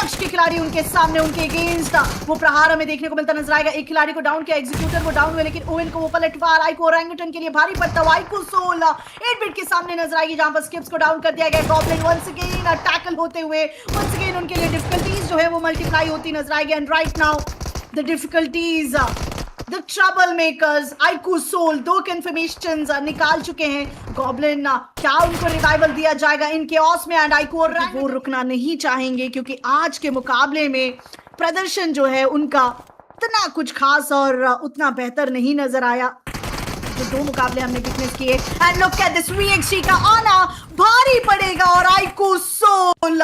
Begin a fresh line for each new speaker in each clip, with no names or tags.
लक्ष्य के खिलाड़ी उनके सामने, उनके अगेंस्ट वो प्रहार हमें देखने को मिलता नजर आएगा। एक खिलाड़ी को डाउन किया, एग्जीक्यूटर वो डाउन हुए, लेकिन ओवेन को वो पलटवार आइको ओरंगुटन के लिए भारी पड़ता हुआ आइको सोल 8 बिट के सामने नजर आएगी, जहां पर स्किप्स को डाउन कर दिया गया। गॉब्लिन वंस अगेन टैकल होते हुए वंस अगेन उनके लिए डिफिकल्टीज जो है वो मल्टीप्लाई होती नजर आएगी। And right now the difficulties, the trouble makers, iQOO Soul 2 confirmations निकाल चुके हैं। गॉब्लिन क्या उनको रिवाइवल दिया जाएगा इन केओस में? एंड आइको वो रुकना नहीं चाहेंगे, क्योंकि आज के मुकाबले में प्रदर्शन जो है उनका इतना कुछ खास और उतना बेहतर नहीं नजर आया जो 2 मुकाबले हमने विटनेस किए। एंड लुक एट दिस वीएक्सी का आना भारी पड़ेगा, और आइको सोल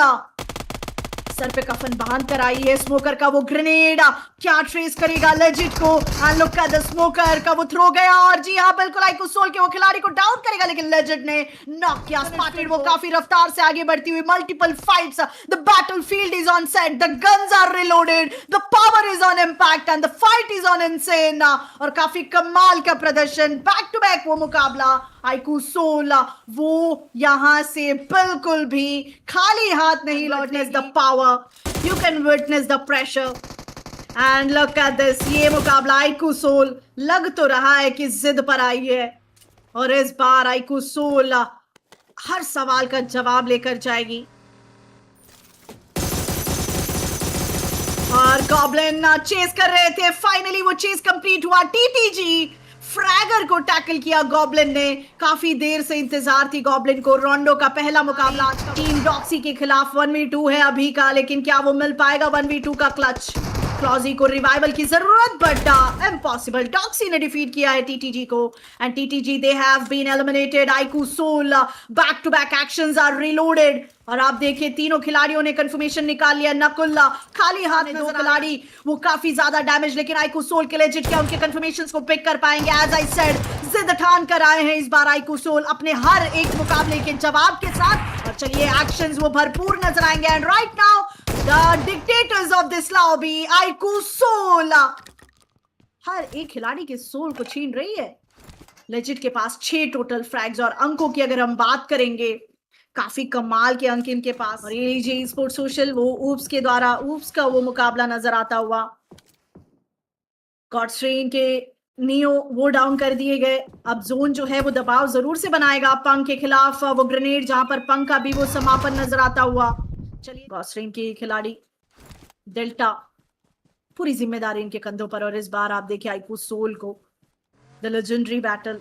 सर पे कफन बांध कर आई है। स्मोकर का वो ग्रेनेड क्या ट्रेस करेगा लेजिट को? And look at the smoker का वो थ्रो गया, और जी हाँ बिल्कुल आइको सोल के वो खिलाड़ी को डाउन करेगा, लेकिन लेजिट ने नॉक किया। स्पार्टेड वो काफी रफ्तार से आगे बढ़ती हुई। Multiple fights, the battlefield is on set, the guns are reloaded, the power is on impact and the fight is on insane. और काफी कमाल का प्रदर्शन, बैक टू बैक वो मुकाबला। आइको सोल वो यहां से बिल्कुल भी खाली हाथ नहीं लौटने। The power, you can witness the pressure and look at this. ये मुकाबला आइको सोल लग तो रहा है कि जिद पर आई है, और इस बार आइको सोल हर सवाल का जवाब लेकर जाएगी। और गॉब्लिन चेस कर रहे थे, फाइनली वो चेस कंप्लीट हुआ। टीटीजी फ्रैगर को टैकल किया गॉब्लिन ने, काफी देर से इंतजार थी गॉब्लिन को। रोंडो का पहला मुकाबला आज का टीम डॉक्सी के खिलाफ 1v2 है अभी का, लेकिन क्या वो मिल पाएगा 1v2 का क्लच? क्लॉजी को रिवाइवल की जरूरत, बट इम्पॉसिबल। डॉक्सी ने डिफीट किया है टीटीजी को, and TTG they have been eliminated. IQOO Soul back to back actions are reloaded, और आप देखिए तीनों खिलाड़ियों ने कंफर्मेशन निकाल लिया। नकुल्ला खाली हाथ में 2 खिलाड़ी, वो काफी ज्यादा डैमेज, लेकिन आइको सोल के लेजिट क्या उनके कंफर्मेशंस को पिक कर पाएंगे? एज आई सेड, जिद ठान कर आए हैं इस बार आइको सोल अपने हर एक मुकाबले के जवाब के साथ। और चलिए एक्शंस वो भरपूर नजर आएंगे। And right now the dictators of this lobby, iQOO Soul हर एक खिलाड़ी के सोल को छीन रही है। लेजिट के पास 6 टोटल फ्रैग्स, और अंकों की अगर हम बात करेंगे काफी कमाल के अंक इनके पास। और ये लीजिए स्पोर्ट्स सोशल वो ऊप्स के द्वारा ऊप्स का वो मुकाबला नजर आता हुआ। गॉडस्ट्रेन के नियो वो डाउन कर दिए गए। अब जोन जो है वो दबाव जरूर से बनाएगा पंक के खिलाफ। वो ग्रेनेड जहां पर पंक का भी वो समापन नजर आता हुआ। चलिए गॉडस्ट्रेन के खिलाड़ी डेल्टा, पूरी जिम्मेदारी इनके कंधों पर। और इस बार आप देखिए आइको सोल को द लेजेंडरी बैटल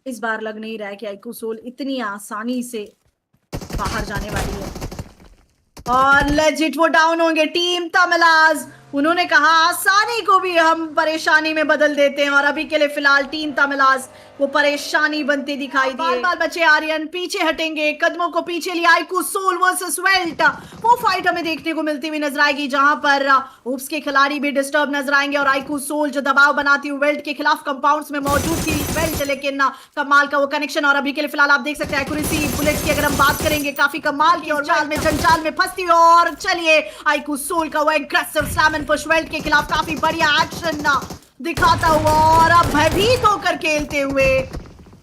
इस बार लग नहीं रहा है कि आइको सोल इतनी आसानी से बाहर जाने वाली है। और लेजिट वो डाउन होंगे। टीम तमिलाज उन्होंने कहा आसानी को भी हम परेशानी में बदल देते हैं, और अभी के लिए फिलहाल टीम तमिलाज वो परेशानी बनती दिखाई दी। बाल बच्चे आर्यन पीछे हटेंगे, कदमों को पीछे लिया। आइको सोल वर्सेस वेल्ट वो फाइट हमें देखने को मिलती हुई नजर आएगी, जहां पर ऊप्स के खिलाड़ी भी डिस्टर्ब नजर आएंगे। और आइको सोल जो दबाव बनाती हुई वेल्ट के खिलाफ कंपाउंड्स में मौजूद थी वेल्ट, लेकिन कमाल का वो कनेक्शन। और अभी के लिए फिलहाल आप देख सकते हैं एक्यूरेसी बुलेट की अगर हम बात करेंगे काफी कमाल की, और जाल में जंजाल में फंसती हुई। और चलिए आइको सोल का वो aggressive slam and push belt के खिलाफ काफी बढ़िया एक्शन दिखाता हुआ, और अब भयभीत होकर खेलते हुए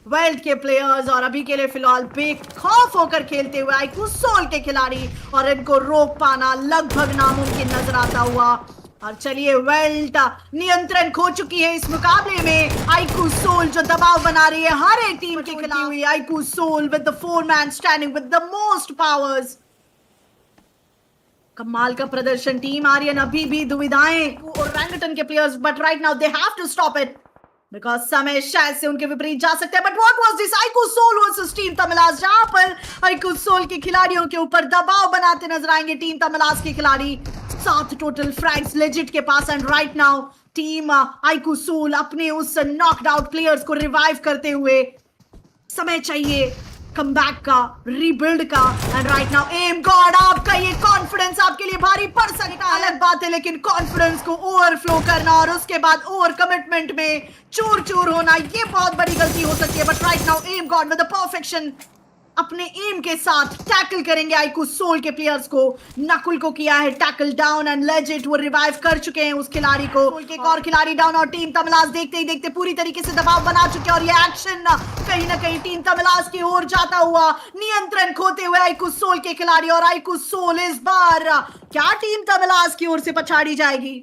वेल्ट के प्लेयर्स, और अभी के लिए फिलहाल बेखौफ होकर खेलते हुए आइको सोल के खिलाड़ी, और इनको रोक पाना लगभग नामुमकिन नजर आता हुआ। और चलिए वेल्ट नियंत्रण खो चुकी है इस मुकाबले में। आइको सोल जो दबाव बना रही है हर एक टीम के खिलाफ। IQOO Soul with the 4-man standing with the most powers. कमाल का प्रदर्शन। टीम आर्यन अभी भी दुविधाएं और रैंगटन के players, but right now they have to stop it because समय शायद से उनके विपरीत जा सकते हैं। But what was this? IQOO Soul versus team Tamilas, जहां पर आइको सोल के खिलाड़ियों के ऊपर दबाव बनाते नजर आएंगे टीम तमिलाज के खिलाड़ी। 7 टोटल फ्रैग्स लेजिट के पास, and right now team iQOO Soul अपने उस नॉकड आउट प्लेयर्स को रिवाइव करते हुए। समय चाहिए कमबैक का, रीबिल्ड का। And right now M God, आपका ये कॉन्फिडेंस आपके लिए भारी पड़ सकता है, अलग बात है, लेकिन कॉन्फिडेंस को ओवरफ्लो करना और उसके बाद ओवर कमिटमेंट में चूर चूर होना, ये बहुत बड़ी गलती हो सकती है। But right now M god with the perfection अपने एम के साथ टैकल करेंगे आईकू सोल के प्लेयर्स को। नकुल को किया है टैकल डाउन एंड लेजिट वो रिवाइव कर चुके हैं उस खिलाड़ी को। एक और खिलाड़ी डाउन और टीम तमलास देखते ही देखते पूरी तरीके से दबाव बना चुके हैं और ये एक्शन कहीं ना कहीं टीम तमलास की ओर जाता हुआ नियंत्रण खोते हुए आईकू सोल के खिलाड़ी। और आईकू सोल इस बार क्या टीम तमलास की ओर से पछाड़ी जाएगी?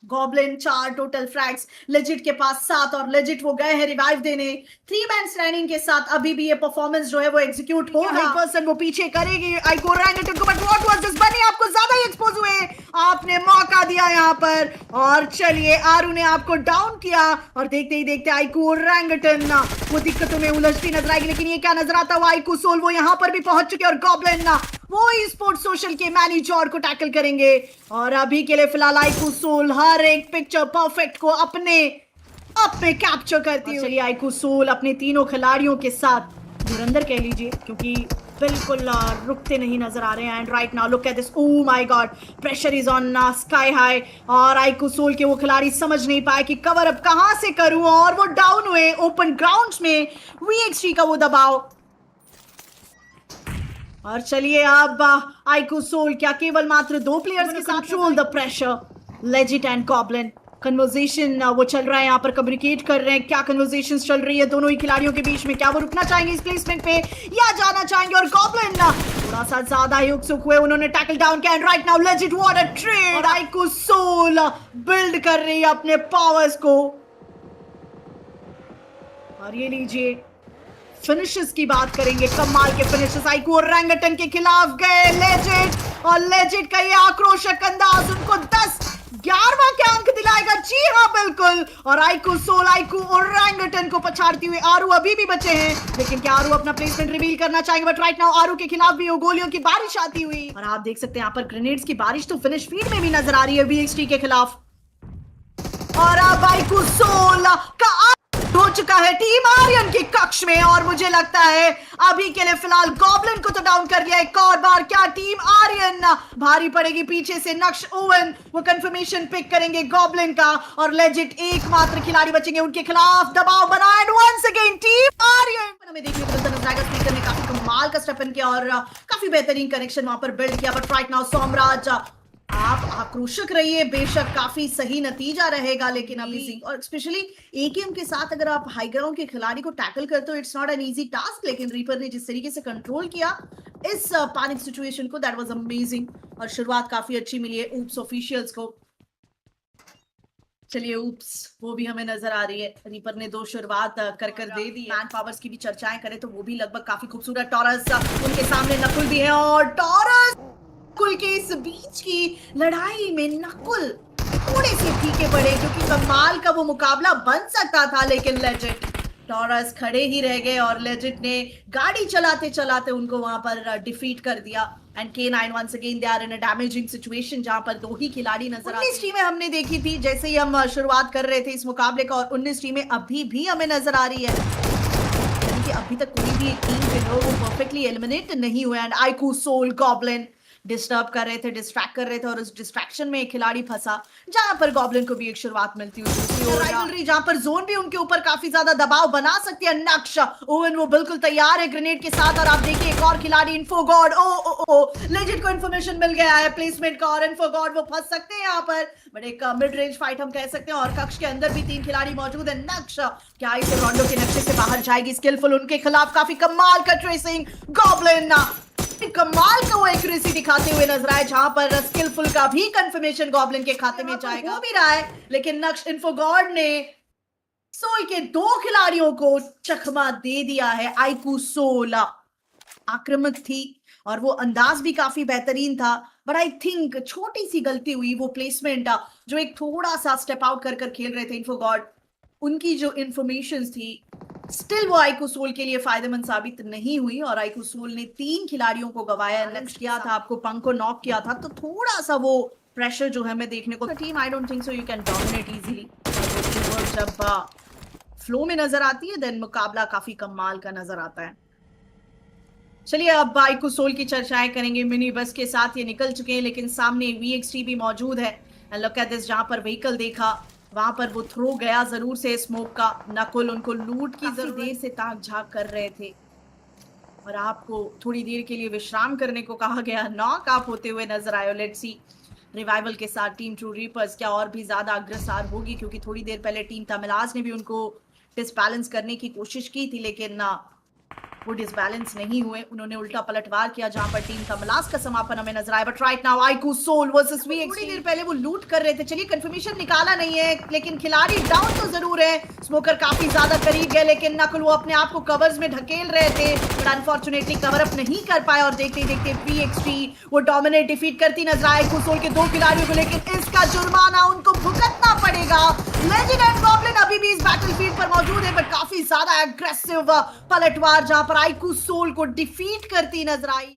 गॉब्लिन 4 टोटल फ्रैग्स, लेजिट के पास 7 और लेजिट वो गए हैं रिवाइव देने। 3 मैन स्टैंडिंग के साथ अभी भी ये परफॉर्मेंस जो है वो एग्जीक्यूट होगा। 100% वो पीछे करेगी आईको ओरंगुटन को, बट व्हाट वाज दिस? बनी आपको ज्यादा ही एक्सपोज हुए, आपने मौका दिया यहाँ पर। और चलिए आरू ने आपको डाउन किया और देखते ही देखते आईको ओरंगुटन वो दिक्कतों में उलझती नजर आएगी। लेकिन ये क्या नजर आता हुआ? आईको सोल वो यहाँ पर भी पहुंच चुके और गॉब्लिन वो स्पोर्ट्स सोशल के मैनेजर को टैकल करेंगे। और अभी के लिए फिलहाल आईकू सोल हर एक पिक्चर परफेक्ट को अपने कैप्चर करती हुई आईकू सोल अपने तीनों खिलाड़ियों के साथ धुरंधर कह लीजिए, क्योंकि बिल्कुल रुकते नहीं नजर आ रहे हैं। And right now look at this, oh my God, pressure is on sky high. और आईकू सोल के वो खिलाड़ी समझ नहीं पाए कि कवर अप कहां से करूं और वो डाउन हुए ओपन ग्राउंड्स में। वीएक्सटी का वो दबाव। और चलिए अब आईकू सोल क्या केवल मात्र 2 प्लेयर्स के साथ control the pressure, legit and goblin. Conversation वो चल रहा है यहाँ पर, कम्युनिकेट कर रहे हैं। क्या कन्वर्सेशंस चल रही है दोनों ही खिलाड़ियों के बीच में? क्या वो रुकना चाहेंगे इस प्लेसमेंट पे या जाना चाहेंगे? और गॉब्लिन थोड़ा सा ज्यादा ही उत्सुक हुए, उन्होंने टैकल डाउन किया। And right now Legit what a trade, iQOO Soul build कर रही है अपने पावर्स को। और ये लीजिए फिनिशेस की बात करेंगे, कमाल के फिनिशेस। आईकू ओरंगुटन के खिलाफ गए लेजिट, और लेजिट का ये आक्रोशक अंदाज उनको 10-11वां के अंक दिलाएगा। जी हाँ बिल्कुल। और आईकू सोल आईकू ओरंगुटन को पछाड़ती हुई आरू अभी भी बचे हैं, लेकिन क्या आरू अपना प्लेसमेंट रिवील करना चाहेंगे? बट राइट नाउ आरू के खिलाफ भी गोलियों की बारिश आती हुई, और आप देख सकते हैं यहाँ पर ग्रेनेड्स की बारिश तो फिनिश फीड में भी नजर आ रही है वीएक्सटी के खिलाफ। और अब आईकू सोल का हो चुका है टीम आर्यन के कक्ष में, और मुझे लगता है अभी के लिए फिलहाल गॉब्लिन को तो डाउन कर दिया एक और बार। क्या टीम आर्यन भारी पड़ेगी पीछे से? नक्श ओवन वो कंफर्मेशन पिक करेंगे गॉब्लिन का, और लेजिट एकमात्र खिलाड़ी बचेंगे उनके खिलाफ दबाव बनाए। And once again team Aryan हमें देखने को मिलता नजर आएगा। स्पीकर ने काफी कमाल का स्टेप इन किया और काफी बेहतरीन कनेक्शन वहां पर बिल्ड किया। बट राइट नाउ सोमराज आप आक्रोशक रहिए, बेशक काफी सही नतीजा रहेगा, लेकिन अभी और स्पेशली एकेएम के साथ अगर आप हाई ग्राउंड के खिलाड़ी को टैकल करते हो it's not an easy task. लेकिन रीपर ने जिस तरीके से कंट्रोल किया इस पैनिक सिचुएशन को, दैट वाज अमेजिंग। और शुरुआत काफी अच्छी मिली है ऊप्स ऑफिशियल्स को। चलिए ऊप्स वो भी हमें नजर आ रही है, रीपर ने 2 शुरुआत कर दे दी। मैन पावर्स की भी चर्चाएं करें तो वो भी लगभग काफी खूबसूरत। टॉरस उनके सामने नकुल भी है, और टॉरस नकुल के इस बीच की लड़ाई में नकुल थोड़े से फीके पड़े, क्योंकि कमाल का वो मुकाबला बन सकता था, लेकिन लेजिट टॉरस खड़े ही रह गए और लेजिट ने गाड़ी चलाते चलाते उनको वहां पर डिफीट कर दिया। And K9 once again they are in a damaging situation, जहां पर 2 ही खिलाड़ी नजर आते हैं। 19 टीमें हमने देखी थी जैसे ही हम शुरुआत कर रहे थे इस मुकाबले का, और 19 टीमें अभी भी हमें नजर आ रही है, यानी कि अभी तक कोई भी एक टीम जो है वो परफेक्टली एलिमिनेट नहीं हुआ। And iQOO Soul Goblin disturb कर रहे थे, डिस्ट्रैक्ट कर रहे थे, और उस डिस्ट्रैक्शन में एक खिलाड़ी फंसा जहां पर गॉब्लिन को भी एक शुरुआत मिलती हुई। राइवलरी जहां पर जोन भी उनके ऊपर काफी ज्यादा दबाव बना सकती है। नक्श ओवन वो बिल्कुल तैयार है ग्रेनेड के साथ, और आप देखिए एक और खिलाड़ी इन्फो गॉड, ओ लेजिट को इन्फॉर्मेशन मिल गया है प्लेसमेंट का, और इन्फो गॉड वो फंस सकते हैं यहाँ पर। बट एक मिड रेंज फाइट हम कह सकते हैं, और कक्ष के अंदर भी 3 खिलाड़ी मौजूद है। नक्श क्या इसे रोंडो के नक्शे से बाहर जाएगी? स्किलफुल उनके खिलाफ काफी कमाल का ट्रेसिंग, गॉब्लिन कमाल का वो एक्यूरेसी दिखाते हुए नजर आए, जहां पर स्किलफुल का भी कंफर्मेशन गॉब्लिन के खाते में जाएगा, हो भी रहा है। लेकिन नक्श इन्फोगॉड ने सोल के 2 खिलाड़ियों को चकमा दे दिया है। आईकू सोल आक्रामक थी और वो अंदाज भी काफी बेहतरीन था, बट आई थिंक छोटी सी गलती हुई, वो प्लेसमेंट जो एक थोड़ा सा स्टेप आउट कर खेल रहे थे इन्फोगॉड, उनकी जो इंफॉर्मेशन थी स्टिल वो आईकू सोल के लिए फायदेमंद साबित नहीं हुई, और आईकू सोल ने 3 खिलाड़ियों को गवाया। नेक्स्ट किया था आपको, पंक को नॉक किया था, तो थोड़ा सा वो प्रेशर जो है हमें देखने को team I don't think so you can dominate easily. जब फ्लो में नजर आती है देन मुकाबला काफी कमाल का नजर आता है। चलिए अब आईकू सोल की चर्चाएं करेंगे। मिनी बस के साथ ये निकल चुके हैं, लेकिन सामने वीएक्सटी भी मौजूद है। लुक एट दिस, जहां पर व्हीकल देखा वहां पर वो थ्रो गया जरूर से स्मोक का। नकुल उनको लूट की जरूर देर से ताक झाक कर रहे थे। और आपको थोड़ी देर के लिए विश्राम करने को कहा गया, नॉक आउट होते हुए नजर आए। लेट्स सी रिवाइवल के साथ टीम ट्रू रीपर्स क्या और भी ज्यादा अग्रसर होगी, क्योंकि थोड़ी देर पहले टीम तमिलाज ने भी उनको डिसबैलेंस करने की कोशिश की थी, लेकिन ना वो डिसबैलेंस नहीं हुए। उन्होंने उल्टा पलटवार किया जहां पर टीम तमलास का समापन हमें नजर आया। But right now iQOO Soul versus VX, थोड़ी देर पहले वो लूट कर रहे थे। चलिए कंफर्मेशन निकाला नहीं है, लेकिन खिलाड़ी डाउन तो जरूर है। स्मोकर काफी ज्यादा करीब गए, लेकिन नकुल वो अपने आप को कवर्स में ढकेल रहे थे, बट अनफॉर्चुनेटली कवर अप नहीं कर पाए। और देखते देखते वीएक्सटी वो डोमिनेट डिफीट करती नजर आए आईकू सोल के 2 खिलाड़ियों को, लेकिन इसका जुर्माना उनको भुगतना पड़ेगा। लेजेंड एंड गॉब्लिन अभी भी इस बैटलफील्ड पर मौजूद है, बट काफी ज्यादा एग्रेसिव पलटवार जहां पर आईकू सोल को डिफीट करती नजर आई।